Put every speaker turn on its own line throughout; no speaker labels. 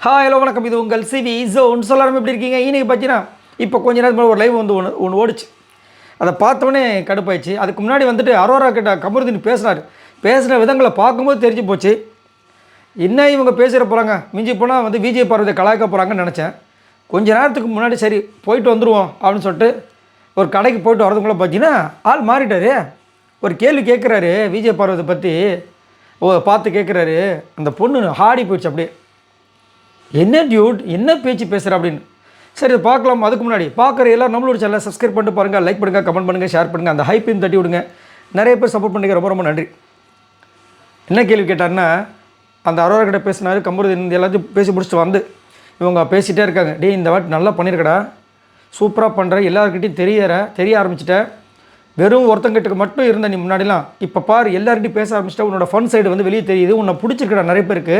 Hello வணக்கம். இது உங்கள் சிவி ஜோன். சொல்லாமல் எப்படி இருக்கீங்க? இன்றைக்கி பார்த்தீங்கன்னா இப்போ கொஞ்ச நேரத்துக்கு ஒரு லைவ் வந்து ஒன்று ஓடிச்சு. அதை பார்த்தோன்னே கடுப்பாயிடுச்சு. அதுக்கு முன்னாடி வந்துட்டு அரோரா கிட்ட கமருதீன் பேசுகிற விதங்களை பார்க்கும்போது தெரிஞ்சு போச்சு. என்ன இவங்க பேசுகிற போகிறாங்க, மிஞ்சி போனால் வந்து விஜய் பார்வதியை கலாய்க்க போகிறாங்கன்னு நினச்சேன். கொஞ்ச நேரத்துக்கு முன்னாடி சரி போயிட்டு வந்துடுவோம் அப்படின்னு சொல்லிட்டு ஒரு கடைக்கு போயிட்டு வரதுக்குள்ளே பார்த்தீங்கன்னா ஆள் மாறிட்டார். ஒரு கேள்வி கேட்குறாரு விஜய் பார்வதி பற்றி. பார்த்து கேட்குறாரு. அந்த பொண்ணு ஹாடி போயிடுச்சு. அப்படியே என்ன டியூட் என்ன பேச்சு பேசுகிற அப்படின்னு. சரி இதை பார்க்கலாம். அதுக்கு முன்னாடி பார்க்குற எல்லாம் நம்மளோட சேனலை சப்ஸ்கிரைப் பண்ணிட்டு பாருங்கள், லைக் பண்ணுங்கள், கமெண்ட் பண்ணுங்கள், ஷேர் பண்ணுங்கள், அந்த ஹைப்பையும் தட்டி விடுங்க. நிறைய பேர் சப்போர்ட் பண்ணிக்க ரொம்ப ரொம்ப நன்றி. என்ன கேள்வி கேட்டார்னா, அந்த அரோரா கிட்ட பேசினார் கமருதீன். எல்லாத்தையும் பேசி முடிச்சுட்டு வந்து இவங்க பேசிகிட்டே இருக்காங்க. டே இந்த வாட்டி நல்லா பண்ணியிருக்கடா, சூப்பராக பண்ணுற, எல்லாருக்கிட்டையும் தெரிய ஆரம்பிச்சிட்டேன். வெறும் ஒருத்தங்கிட்ட மட்டும் இருந்த நீ முன்னாடிலாம், இப்போ பார் எல்லார்கிட்டையும் பேச ஆரம்பிச்சிட்டேன். உன்னோட ஃபன் சைடு வந்து வெளியே தெரியுது. உன்னை பிடிச்சிருக்கடா நிறைய பேருக்கு,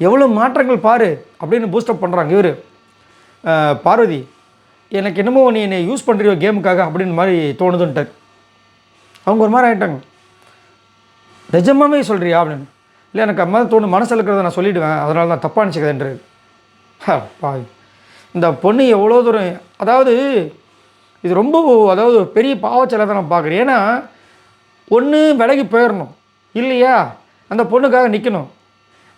எவ்வளோ மாற்றங்கள் பாரு அப்படின்னு பூஸ்டப் பண்ணுறாங்க. இவர் பார்வதி எனக்கு என்னமோ நீ என்னை யூஸ் பண்ணுறியோ கேமுக்காக அப்படின்னு மாதிரி தோணுதுன்ட்டார். அவங்க ஒரு மாதிரி ஆகிட்டாங்க. நிஜமாவே சொல்கிறியா அப்படின்னு. இல்லை எனக்கு அம்மா தோணும், மனசில் இருக்கிறத நான் சொல்லிவிடுவேன், அதனால தான் தப்பாக நினச்சிக்கிறேன்றாரு. பாவி இந்த பொண்ணு எவ்வளோ தூரம், அதாவது இது ரொம்ப அதாவது பெரிய பாவச்சலை தான் நான் பார்க்குறேன். ஏன்னா ஒன்று விலகி போயிடணும் இல்லையா, அந்த பொண்ணுக்காக நிற்கணும்.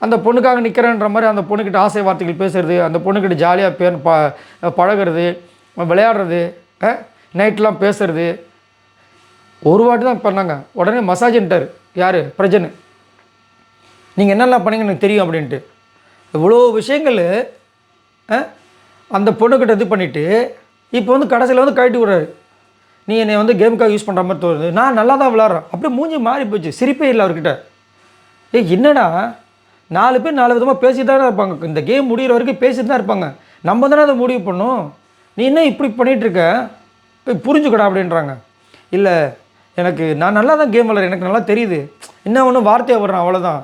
அந்த பொண்ணுக்காக நிற்கிறேன்ற மாதிரி அந்த பொண்ணுக்கிட்ட ஆசை வார்த்தைகள் பேசுகிறது, அந்த பொண்ணுக்கிட்ட ஜாலியாக பழகிறது, விளையாடுறது, நைட்லாம் பேசுகிறது. ஒரு வாட்டி தான் பண்ணாங்க, உடனே மசாஜ்ன்ட்டார். யார்? பிரஜன். நீங்கள் என்னெல்லாம் பண்ணீங்கன்னு எனக்கு தெரியும் அப்படின்ட்டு. இவ்வளோ விஷயங்கள் அந்த பொண்ணுக்கிட்ட இது பண்ணிவிட்டு இப்போ வந்து கடைசியில் வந்து கழட்டி விடுறாரு. நீ என்னை வந்து கேமுக்காக யூஸ் பண்ணுற மாதிரி தோணுது, நான் நல்லா தான் விளாட்றேன். அப்படியே மூஞ்சி மாறி போச்சு, சிரிப்பே இல்லை அவர்கிட்ட. என்னடா 4 பேர் 4 விதமாக பேசிட்டு தானே இருப்பாங்க. இந்த கேம் முடிகிற வரைக்கும் பேசிட்டு தான் இருப்பாங்க. நம்ம தானே அதை முடிவு பண்ணோம். நீ என்ன இப்படி பண்ணிகிட்ருக்க, போய் புரிஞ்சுக்கடா அப்படின்றாங்க. இல்லை எனக்கு நான் நல்லா தான் கேம் விளாட்றேன், எனக்கு நல்லா தெரியுது, என்ன ஒன்றும் வார்த்தையாக வர்றேன் அவ்வளோதான்.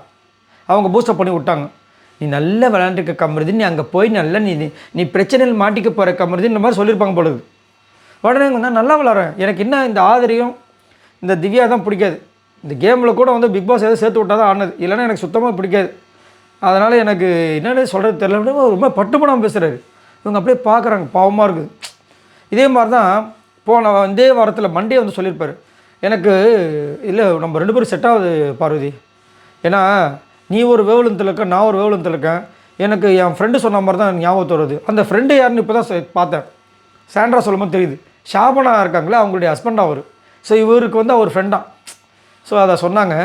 அவங்க பூஸ்டப் பண்ணி விட்டாங்க. நீ நல்லா விளையாண்டுருக்க கமருதீன், நீ அங்கே போய் நல்லா நீ பிரச்சனையில் மாட்டிக்க போகிற கமருதீன் இந்த மாதிரி சொல்லியிருப்பாங்க பொழுது. உடனே நான் நல்லா விளாட்றேன், எனக்கு என்ன இந்த ஆதரியும் இந்த திவ்யா தான் பிடிக்காது. இந்த கேமில் கூட வந்து பிக் பாஸ் எதாவது சேர்த்து விட்டால் தான் ஆனது, இல்லைன்னா எனக்கு சுத்தமாக பிடிக்காது. அதனால் எனக்கு என்னென்ன சொல்கிறது தெரியல. ரொம்ப பட்டுப்படாமல் பேசுகிறாரு. இவங்க அப்படியே பார்க்குறாங்க, பாவமாக இருக்குது. இதே மாதிரி தான் போன இதே வாரத்தில் மண்டே வந்து சொல்லியிருப்பார். எனக்கு இல்லை நம்ம 2 பேரும் செட் ஆகுது பார்வதி. ஏன்னா நீ ஒரு வேவலத்தில் இருக்க, நான் ஒரு வேவலத்தில் இருக்கேன். எனக்கு என் ஃப்ரெண்டு சொன்ன மாதிரி தான் ஞாபகத்து வருது. அந்த ஃப்ரெண்டு யாருன்னு இப்போ தான் பார்த்தேன். சாண்ட்ரா சொல்லும்போது தெரியுது. ஷாபனா இருக்காங்களே அவங்களுடைய ஹஸ்பண்ட் அவர். ஸோ இவருக்கு வந்து அவர் ஃப்ரெண்டாக. ஸோ அதை சொன்னாங்க.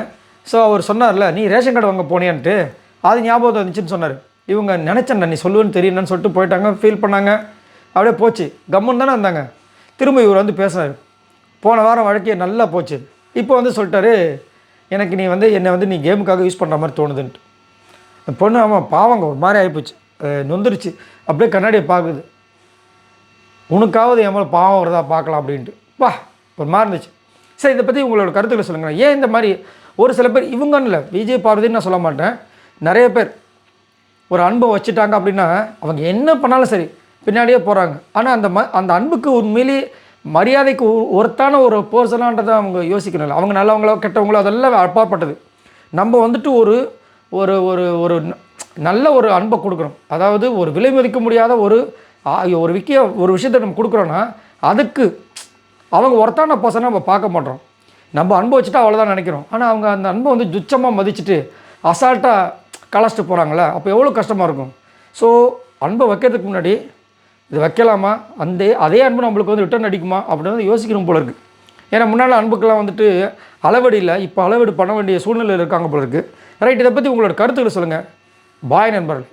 ஸோ அவர் சொன்னார்ல, நீ ரேஷன் கார்டு வாங்க போனியான்ட்டு, அது ஞாபகம் வந்துச்சுன்னு சொன்னார். இவங்க நினச்சேன் நீ சொல்லுவேன்னு தெரியுன்னு சொல்லிட்டு போயிட்டாங்க, ஃபீல் பண்ணாங்க. அப்படியே போச்சு, கம்முன்னு தானே இருந்தாங்க. திரும்ப இவர் வந்து பேசினார். போன வாரம் வழக்கே நல்லா போச்சு. இப்போ வந்து சொல்லிட்டாரு, எனக்கு நீ வந்து என்னை வந்து நீ கேமுக்காக யூஸ் பண்ணுற மாதிரி தோணுதுன்ட்டு. அந்த பொண்ணு ஆமாம் பாவங்க ஒரு மாதிரி ஆகிப்போச்சு, நொந்துருச்சு. அப்படியே கண்ணாடியை பார்க்குது. உனக்காவது என் மேலே பாவம் வருதா பார்க்கலாம் அப்படின்ட்டு. ஒரு மாதிரி இருந்துச்சு. சரி இதை பற்றி உங்களோட கருத்துக்களை சொல்லுங்கள். ஏன் இந்த மாதிரி ஒரு சில பேர், இவங்கன்னு இல்லை விஜய் பார்வதின்னு நான் சொல்ல மாட்டேன், நிறைய பேர் ஒரு அன்பை வச்சுட்டாங்க அப்படின்னா அவங்க என்ன பண்ணாலும் சரி பின்னாடியே போகிறாங்க. ஆனால் அந்த அன்புக்கு உண்மையிலேயே மரியாதைக்கு ஒருத்தான ஒரு போர்சனான்றதை அவங்க யோசிக்கணும். அவங்க நல்லவங்களோ கெட்டவங்களோ அதெல்லாம் அப்பாற்பட்டது. நம்ம வந்துட்டு ஒரு ஒரு ஒரு ஒரு நல்ல ஒரு அன்பை கொடுக்குறோம். அதாவது ஒரு விலை மதிக்க முடியாத ஒரு விஷயத்தை நம்ம கொடுக்குறோன்னா அதுக்கு அவங்க ஒருத்தான பர்சனாக நம்ம பார்க்க மாட்டோம். நம்ம அன்பை வச்சுட்டா அவ்வளோதான் நினைக்கிறோம். ஆனால் அவங்க அந்த அன்பை வந்து துச்சமாக மதிச்சுட்டு அசால்ட்டாக கலாச்சிட்டு போகிறாங்களே, அப்போ எவ்வளோ கஷ்டமாக இருக்கும். ஸோ அன்பை வைக்கிறதுக்கு முன்னாடி இது வைக்கலாமா, அதே அன்பு நம்மளுக்கு வந்து ரிட்டர்ன் அடிக்குமா அப்படின்னு யோசிக்கணும் போல இருக்குது. ஏன்னா முன்னால் அன்புக்கெல்லாம் வந்துட்டு அளவீடு இல்லை, இப்போ அளவீடு பண்ண வேண்டிய சூழ்நிலையில் இருக்காங்க போல இருக்குது. ரைட், இதை பற்றி உங்களோட கருத்துக்களை சொல்லுங்கள். பாய் நண்பர்கள்.